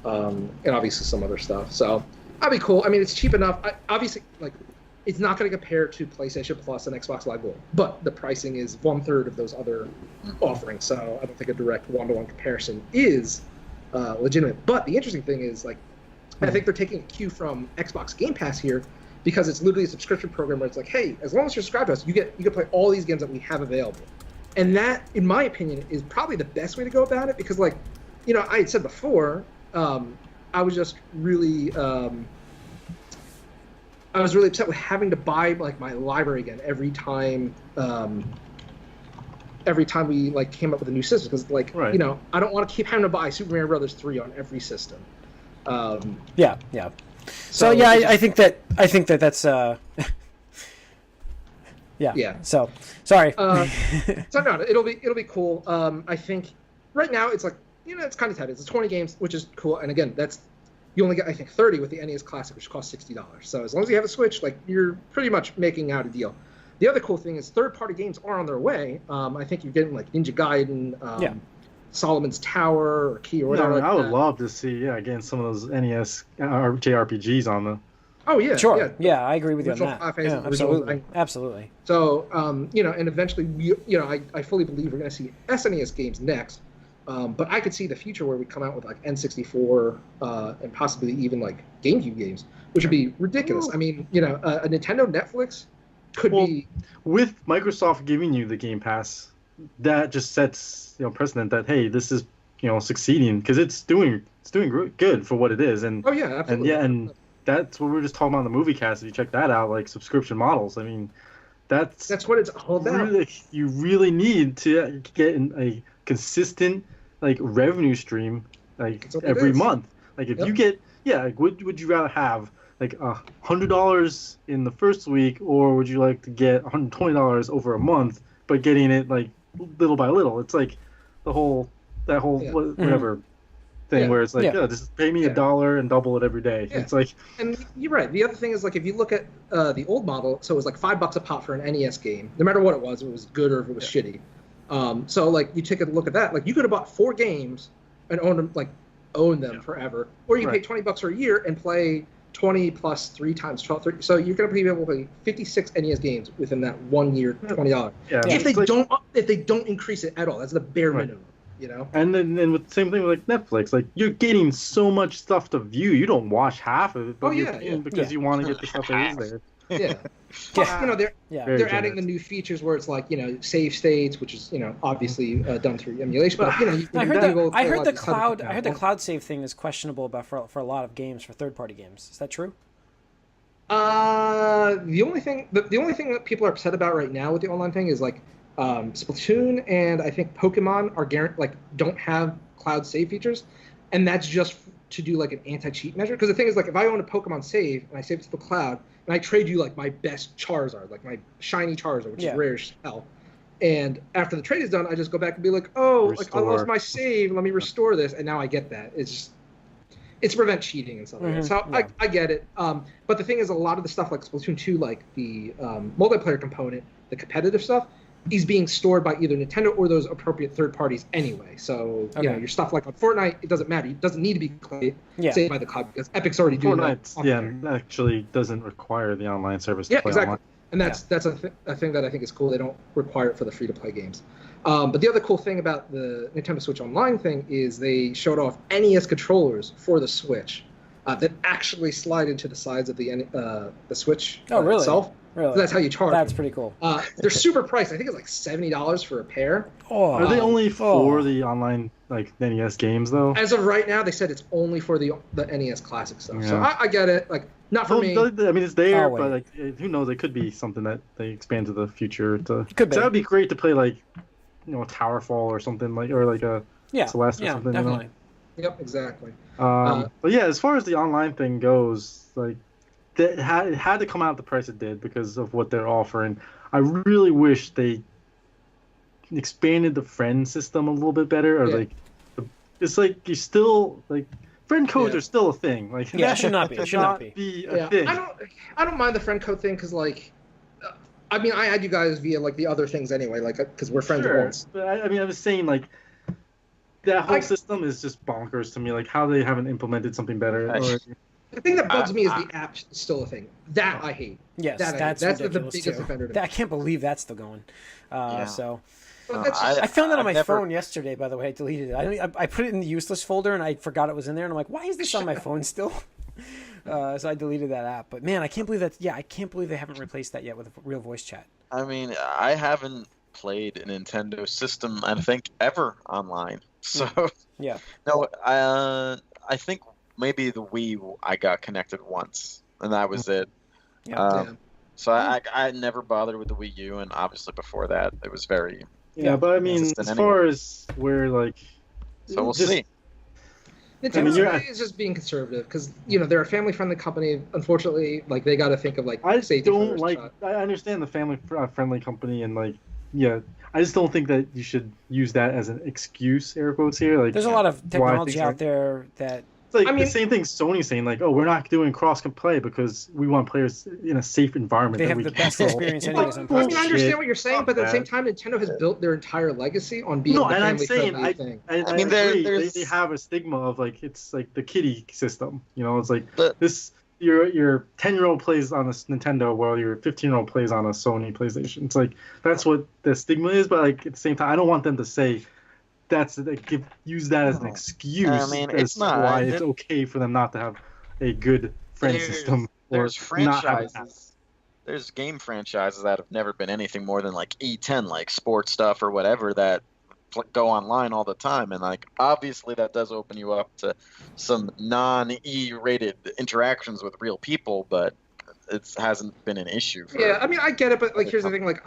and obviously some other stuff. So that'd be cool. I mean, it's cheap enough. Obviously, like, it's not going to compare to PlayStation Plus and Xbox Live Gold, but the pricing is 1/3 of those other offerings. So I don't think a direct one-to-one comparison is legitimate. But the interesting thing is, like, I think they're taking a cue from Xbox Game Pass here, because it's literally a subscription program where it's like, hey, as long as you're subscribed to us, you can play all these games that we have available. And that, in my opinion, is probably the best way to go about it, because, like, you know, I had said before, I was just really upset with having to buy, like, my library again every time we, like, came up with a new system, because, like, Right. you know, I don't want to keep having to buy Super Mario Brothers 3 on every system. Yeah. So yeah, I think that's Yeah. So sorry. So no, it'll be cool. I think right now it's like, you know, it's kind of tight. It's 20 games, which is cool. And again, you only get, I think, 30 with the NES Classic, which costs $60. So as long as you have a Switch, like, you're pretty much making out a deal. The other cool thing is third-party games are on their way. I think you're getting, like, Ninja Gaiden, Solomon's Tower, or Key, or whatever. I would love to see, again, some of those NES JRPGs on them. Oh yeah, sure. Yeah, I agree with you on Original that. Final Yeah, Fantasy, original absolutely. So, you know, and eventually, I fully believe we're going to see SNES games next. But I could see the future where we come out with, like, N64 and possibly even, like, GameCube games, which would be ridiculous. Ooh. I mean, you know, a Nintendo Netflix could be... With Microsoft giving you the Game Pass, that just sets, you know, precedent that, hey, this is, you know, succeeding, because it's doing good for what it is. And Oh, yeah, absolutely. and that's what we were just talking about in the movie cast. If you check that out, like, subscription models, I mean, that's what it's all about. You really need to get in a consistent, like, revenue stream, like, every month. Like, if you get, like, would you rather have, like, $100 in the first week, or would you like to get $120 over a month, but getting it, like, little by little? It's like that whole whatever thing where it's like, just pay me $1 and double it every day. It's like, and you're right. The other thing is, like, if you look at the old model, so it was like $5 a pop for an NES game, no matter what it was good or if it was shitty. So, like, you take a look at that, like, you could have bought 4 games and own them forever, or you pay $20 for a year and play 20 plus 3 times 12, 30. So you're going to be able to play 56 NES games within that 1 year, $20. Yeah, if they don't increase it at all, that's the bare minimum. You know, and then with the same thing with, like, Netflix, like, you're getting so much stuff to view, you don't watch half of it, but because you want to get the stuff that is there. Yeah. Plus, you know, they're adding the new features where it's like, you know, save states, which is, you know, obviously done through emulation. But, you know, I heard the cloud save thing is questionable for a lot of games, for third-party games. Is that true? The only thing that people are upset about right now with the online thing is, like, Splatoon and I think Pokemon are don't have cloud save features, and that's just to do, like, an anti-cheat measure. Because the thing is, like, if I own a Pokemon save and I save it to the cloud and I trade you, like, my best Charizard, like my shiny Charizard, which is rare as hell, and after the trade is done, I just go back and be like, oh, like, I lost my save, let me restore this, and now I get that. It's to prevent cheating and stuff like that. So I get it. But the thing is, a lot of the stuff like Splatoon 2, like the multiplayer component, the competitive stuff, is being stored by either Nintendo or those appropriate third parties anyway. So, you know, your stuff like on Fortnite, it doesn't matter. It doesn't need to be saved by the cloud, because Epic's already doing that. Fortnite, actually doesn't require the online service to play online. And that's a thing that I think is cool. They don't require it for the free-to-play games. But the other cool thing about the Nintendo Switch Online thing is they showed off NES controllers for the Switch that actually slide into the sides of the Switch itself. Really? So that's how you charge. That's pretty cool. They're super priced. I think it's like $70 for a pair. Are they only for the online, like, NES games, though? As of right now, they said it's only for the NES Classic stuff. Yeah. So I get it. Like, not for me. I mean, it's there, but, like, who knows? It could be something that they expand to the future. Could be. That would be great to play, like, Towerfall or something or like a Celeste or something. Definitely. Yep, exactly. But yeah, as far as the online thing goes, like it had to come out at the price it did because of what they're offering. I really wish they expanded the friend system a little bit better, or it's like you still like friend codes are still a thing. Like it should not be. It should not be a thing. I don't mind the friend code thing because like. I mean, I add you guys via like the other things anyway, like because we're friends once. But I was saying like that whole system is just bonkers to me. Like how they haven't implemented something better. The thing that bugs me is the app is still a thing. That I hate. Yes, that's the biggest offender to me. I can't believe that's still going. So. I found that on my phone yesterday. By the way, I deleted it. I put it in the useless folder and I forgot it was in there. And I'm like, why is this on my phone still? So I deleted that app. But man, I can't believe that. Yeah, I can't believe they haven't replaced that yet with a real voice chat. I mean, I haven't played a Nintendo system, I think, ever online. So yeah. No, I think maybe the Wii I got connected once, and that was it. So I never bothered with the Wii U, and obviously before that it was very. Yeah, but I mean, as far as where like. So we'll see. Nintendo is just being conservative because they're a family-friendly company. Unfortunately, like they got to think of like safety first. I understand the family-friendly company and like I just don't think that you should use that as an excuse. Air quotes here. Like there's a lot of technology out there that. It's like the same thing Sony's saying, like, oh, we're not doing cross-play because we want players in a safe environment. They have the best experience anyways. I understand what you're saying, but at the same time, Nintendo has built their entire legacy on being a family-friendly thing. I mean, they have a stigma of, like, it's like the kiddie system. It's like your 10-year-old plays on a Nintendo while your 15-year-old plays on a Sony PlayStation. It's like, that's what the stigma is, but, like, at the same time, I don't want them to say, use that as an excuse. I mean, it's not why it's okay for them not to have a good friend system. There's franchises. There's game franchises that have never been anything more than like E10, like sports stuff or whatever that go online all the time, and like obviously that does open you up to some non-E-rated interactions with real people, but it hasn't been an issue. I mean, I get it, but like here's the thing, like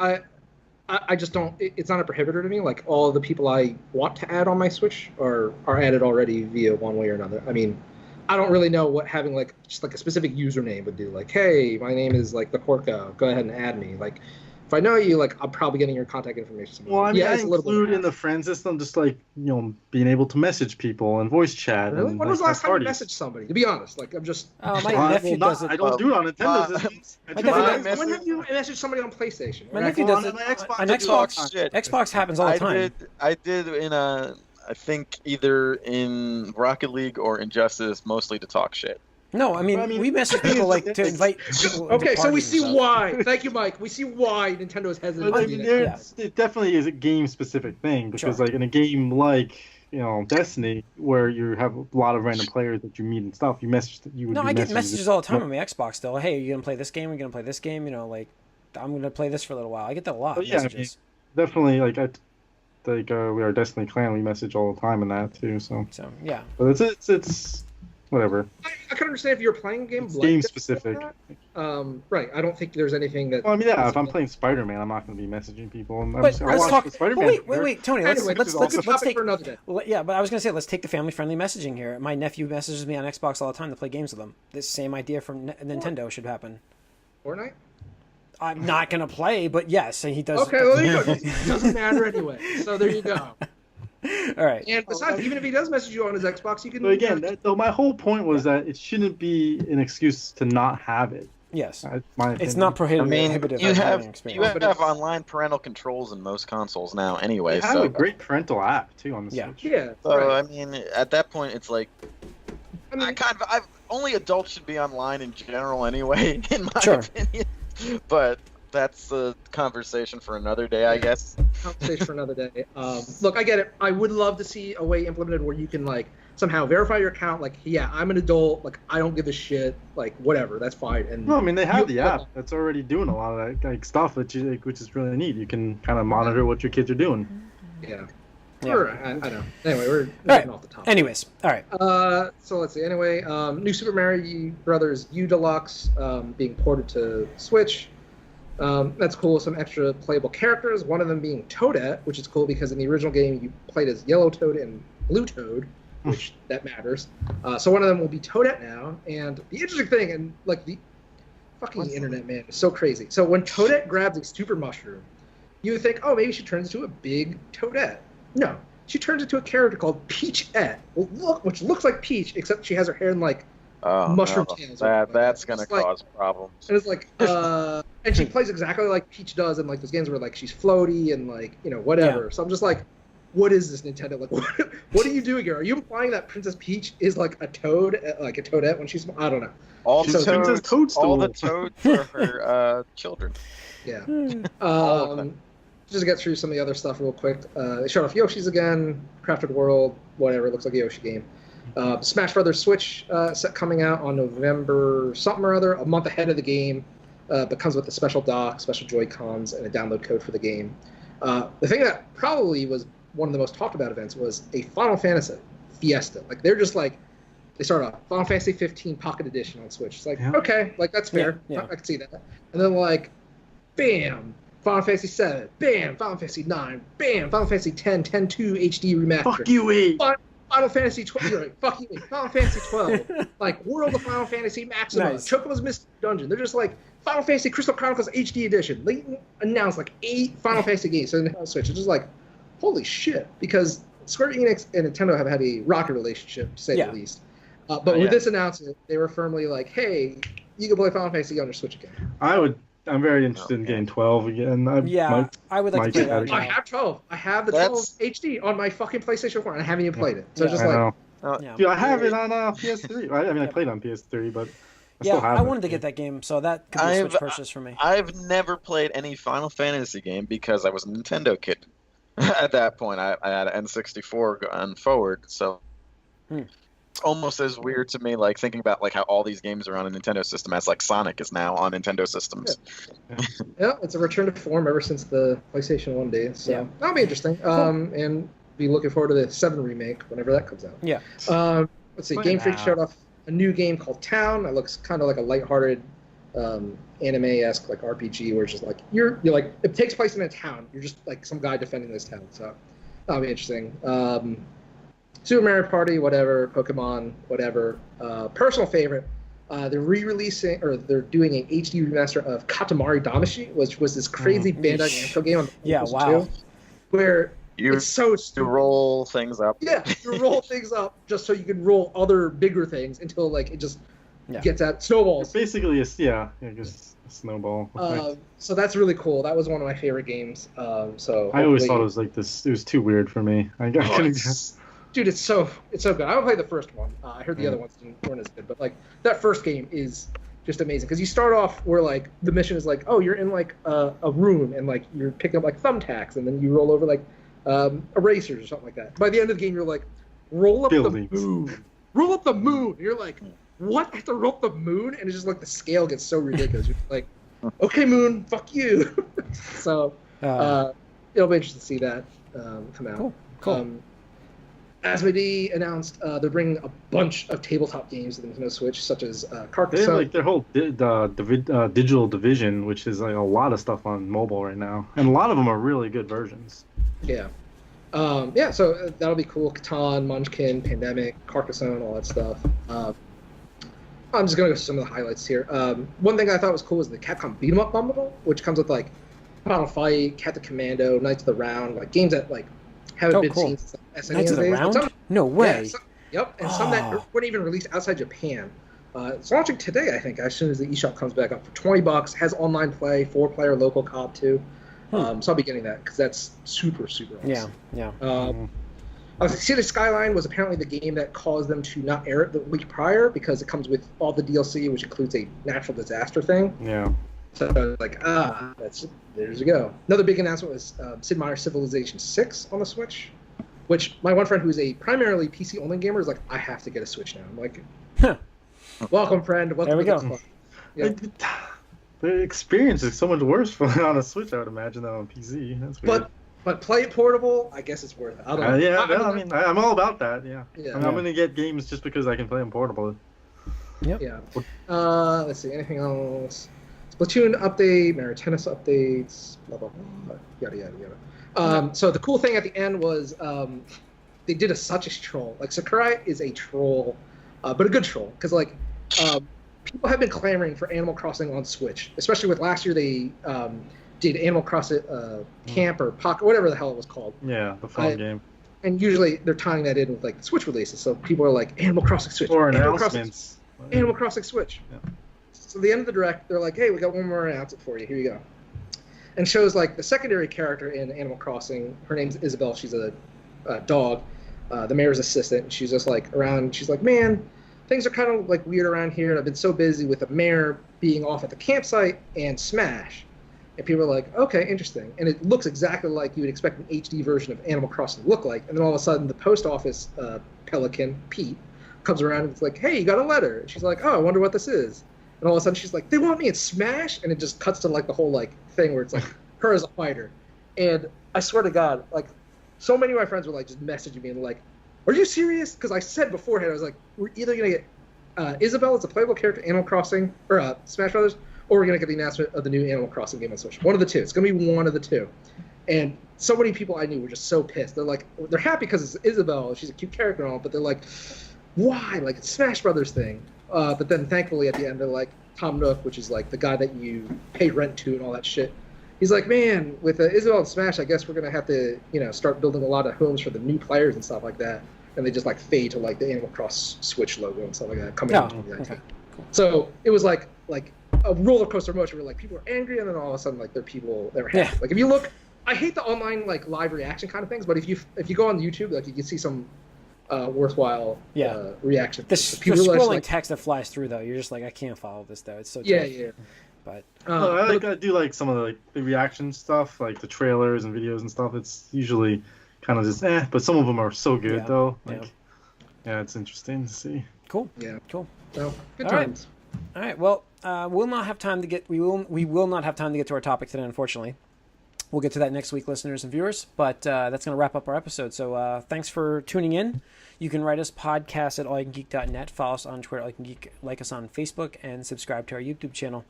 I just don't. It's not a prohibitor to me. Like all the people I want to add on my Switch are added already via one way or another. I mean, I don't really know what having like just like a specific username would do. Like, hey, my name is like the Porco. Go ahead and add me. Like, if I know you, like I'm probably getting your contact information. Well, I mean, I include in the friend system just like being able to message people and voice chat. Really? And, when was the last time you messaged somebody? To be honest, like I'm just. My nephew does it. I don't do it on Nintendo systems. When have you messaged somebody on PlayStation? My nephew does it on Xbox. Xbox happens all the time. I did in I think either in Rocket League or Injustice, mostly to talk shit. No, I mean we message people like to invite people. Okay, so we see why. Thank you, Mike. We see why Nintendo is hesitant. I mean, it definitely is a game-specific thing because, like, in a game like Destiny, where you have a lot of random players that you meet and stuff, I get messages all the time on my Xbox. Still, hey, are you gonna play this game? Are you gonna play this game? Like, I'm gonna play this for a little while. I get that a lot. Messages. I mean, definitely. Like, we are Destiny clan. We message all the time in that too. So yeah. But it's whatever. I can understand if you're playing a game like game specific. Right. I don't think there's anything that. Well, I mean, if I'm playing Spider-Man, I'm not going to be messaging people. And let's talk. Wait, Tony. Let's take for another day. Yeah, but I was going to say let's take the family-friendly messaging here. My nephew messages me on Xbox all the time to play games with him. This same idea from Nintendo should happen. Fortnite. I'm not going to play, but yes, and he does. Okay, well, there you go. It doesn't matter anyway. So there you go. All right. And besides, even if he does message you on his Xbox, you can. But again, my whole point was that it shouldn't be an excuse to not have it. Yes. My it's not prohibitive. You have online parental controls in most consoles now, anyway. They have a great parental app too on the Switch. Yeah. So right. I mean, at that point, it's like, only adults should be online in general, anyway. In my opinion, but. That's a conversation for another day, I guess. Conversation for another day. Look, I get it. I would love to see a way implemented where you can, like, somehow verify your account. Like, yeah, I'm an adult. Like, I don't give a shit. Like, whatever. That's fine. And no, I mean, they have the app that's already doing a lot of that stuff, which is really neat. You can kind of monitor what your kids are doing. Yeah. I know. Anyway, we're getting off the top. Anyways, all right. So let's see. Anyway, New Super Mario Brothers U Deluxe being ported to Switch. That's cool. Some extra playable characters. One of them being Toadette, which is cool because in the original game you played as Yellow Toad and Blue Toad, which that matters. So one of them will be Toadette now. And the interesting thing, and like the fucking internet, man, is so crazy. So when Toadette grabs a super mushroom, you would think, oh, maybe she turns into a big Toadette. No, she turns into a character called Peachette, which looks like Peach, except she has her hair in like mushroom tails. That's gonna cause problems. And it's like, and she plays exactly like Peach does in like those games where like she's floaty and like whatever. Yeah. So I'm just like, what is this, Nintendo? Like, what are you doing here? Are you implying that Princess Peach is like a toad, like a Toadette when she's? I don't know. All the toads are her children. Yeah. All of them. Just to get through some of the other stuff real quick. They showed off Yoshi's again, Crafted World, whatever. It looks like a Yoshi game. Smash Brothers Switch set coming out on November something or other, a month ahead of the game. But comes with a special dock, special Joy-Cons, and a download code for the game. The thing that probably was one of the most talked about events was a Final Fantasy Fiesta. Like they're just like, they started off Final Fantasy 15 Pocket Edition on Switch. It's like, okay, like that's fair. Yeah. I can see that. And then like, bam, Final Fantasy 7, bam, Final Fantasy 9, bam, Final Fantasy 10, 10-2 HD remaster. Fuck you, 8. Final Fantasy 12, right, fuck you, 8. Final Fantasy 12, like World of Final Fantasy Maxima, nice. Chocobo's Mystery Dungeon. They're just like Final Fantasy Crystal Chronicles HD Edition. They announced like 8 Final Fantasy games on the Switch. It's just like, holy shit, because Square Enix and Nintendo have had a rocky relationship, to say the least. But with this announcement, they were firmly like, hey, you can play Final Fantasy on your Switch again. I'm very interested in getting 12 again. I would like to play that. I have 12. I have the 12 HD on my fucking PlayStation 4, and I haven't even played it. So just like, dude, I have it on PS3. I mean, I played on PS3, but I still have I wanted to get that game, so that could be a Switch purchase for me. I've never played any Final Fantasy game because I was a Nintendo kid. At that point, I had an N64 going forward, so it's almost as weird to me, like thinking about like how all these games are on a Nintendo system, as like Sonic is now on Nintendo systems. Yeah, it's a return to form ever since the PlayStation 1 days, so that'll be interesting. And be looking forward to the 7 remake whenever that comes out. Yeah. Let's see, Game Freak showed off a new game called Town. It looks kind of like a lighthearted anime-esque like RPG, where it's just like you're like, it takes place in a town. You're just like some guy defending this town, so that'll be interesting. Super Mario Party, whatever, Pokemon, whatever. Personal favorite, they're re-releasing, or they're doing an HD remaster of Katamari Damacy, which was this crazy Bandai Namco game on the PlayStation 2, where it's so stupid. You roll things up. Yeah, you roll things up just so you can roll other bigger things until like it just gets at snowballs. Basically, just a snowball. So that's really cool. That was one of my favorite games. So I always thought it was like this. It was too weird for me. I couldn't guess. Dude, it's so good. I haven't played the first one. I heard the other ones weren't as good, but like that first game is just amazing because you start off where like the mission is like, oh, you're in like a room and like you're picking up like thumbtacks and then you roll over like erasers or something like that. By the end of the game, you're like, roll up the moon. Roll up the moon. And you're like, what? I have to roll up the moon? And it's just like the scale gets so ridiculous. You're like, okay, moon, fuck you. So it'll be interesting to see that come out. Cool. Asmodee announced they're bringing a bunch of tabletop games to the Nintendo Switch, such as Carcassonne. They have like their whole digital division, which is like a lot of stuff on mobile right now, and a lot of them are really good versions. Yeah. So that'll be cool. Catan, Munchkin, Pandemic, Carcassonne, all that stuff. I'm just gonna go through some of the highlights here. One thing I thought was cool was the Capcom Beat 'em Up bundle, which comes with like Final Fight, Captain Commando, Knights of the Round, like games that like haven't been seen since SNES Knights of the days. Round? No way. And some that weren't even released outside Japan. It's launching today, I think, as soon as the eShop comes back up for $20. Has online play, 4-player local co-op too. So I'll be getting that because that's super awesome. City Skyline was apparently the game that caused them to not air it the week prior because it comes with all the DLC, which includes a natural disaster thing. Yeah. So like, there's you go. Another big announcement was Sid Meier's Civilization 6 on the Switch, which my one friend who's a primarily PC-only gamer is like, I have to get a Switch now. I'm like, welcome, friend. Welcome. There we go. Yeah. The experience is so much worse on a Switch, I would imagine, than on PC. That's weird. But play it portable, I guess it's worth it. I'm all about that. Yeah. I'm going to get games just because I can play them portable. Yep. Yeah. Let's see. Anything else? Splatoon update, Mario Tennis updates, blah blah blah, yada yada yada. So the cool thing at the end was they did such a troll. Like Sakurai is a troll, but a good troll because like people have been clamoring for Animal Crossing on Switch, especially with last year they did Animal Crossing Camp or Pocket, whatever the hell it was called. Yeah, the phone game. And usually they're tying that in with like the Switch releases, so people are like Animal Crossing Switch Or Animal announcements. Animal Crossing Switch. Yeah. So at the end of the direct, they're like, "Hey, we got one more announcement for you. Here you go." And shows like the secondary character in Animal Crossing. Her name's Isabel. She's a dog, the mayor's assistant. And she's just like around. She's like, "Man, things are kind of like weird around here, and I've been so busy with the mayor being off at the campsite and Smash." And people are like, "Okay, interesting." And it looks exactly like you would expect an HD version of Animal Crossing to look like. And then all of a sudden, the post office pelican Pete comes around and it's like, "Hey, you got a letter." And she's like, "Oh, I wonder what this is." And all of a sudden she's like, "They want me in Smash," and it just cuts to like the whole like thing where it's like her as a fighter. And I swear to God, like so many of my friends were like just messaging me and like, "Are you serious?" Because I said beforehand, I was like, "We're either gonna get Isabel as a playable character, in Animal Crossing or Smash Brothers, or we're gonna get the announcement of the new Animal Crossing game on Switch. One of the two. It's gonna be one of the two." And so many people I knew were just so pissed. They're like, they're happy because it's Isabel, she's a cute character and all, but they're like, why? Like it's Smash Brothers thing. But then thankfully at the end they're like, Tom Nook, which is like the guy that you pay rent to and all that shit. He's like, "Man, with Isabel and Smash, I guess we're gonna have to, start building a lot of homes for the new players and stuff like that." And they just like fade to like the Animal Cross Switch logo and stuff like that coming out. Okay. So it was like a roller coaster emotion where like people are angry and then all of a sudden like they're people that were happy. Yeah. Like if you look, I hate the online like live reaction kind of things, but if you go on YouTube, like you can see some worthwhile reaction. The people are scrolling like, text that flies through though, you're just like, I can't follow this though. It's so yeah, tough. yeah. But I like I do like some of the like the reaction stuff, like the trailers and videos and stuff. It's usually kind of just but some of them are so good though. Like, yeah, it's interesting to see. Cool. Yeah. Cool. So good All right. times. All right. Well, we'll not have time to get. We will not have time to get to our topic today, unfortunately. We'll get to that next week, listeners and viewers. But that's going to wrap up our episode. So thanks for tuning in. You can write us podcast at allycangeek.net. Follow us on Twitter, allycangeek. Like us on Facebook, and subscribe to our YouTube channel.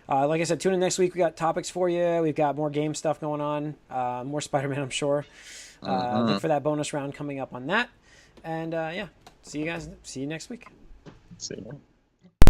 Like I said, tune in next week. We got topics for you. We've got more game stuff going on. More Spider-Man, I'm sure. Look for that bonus round coming up on that. And see you guys. See you next week. See you.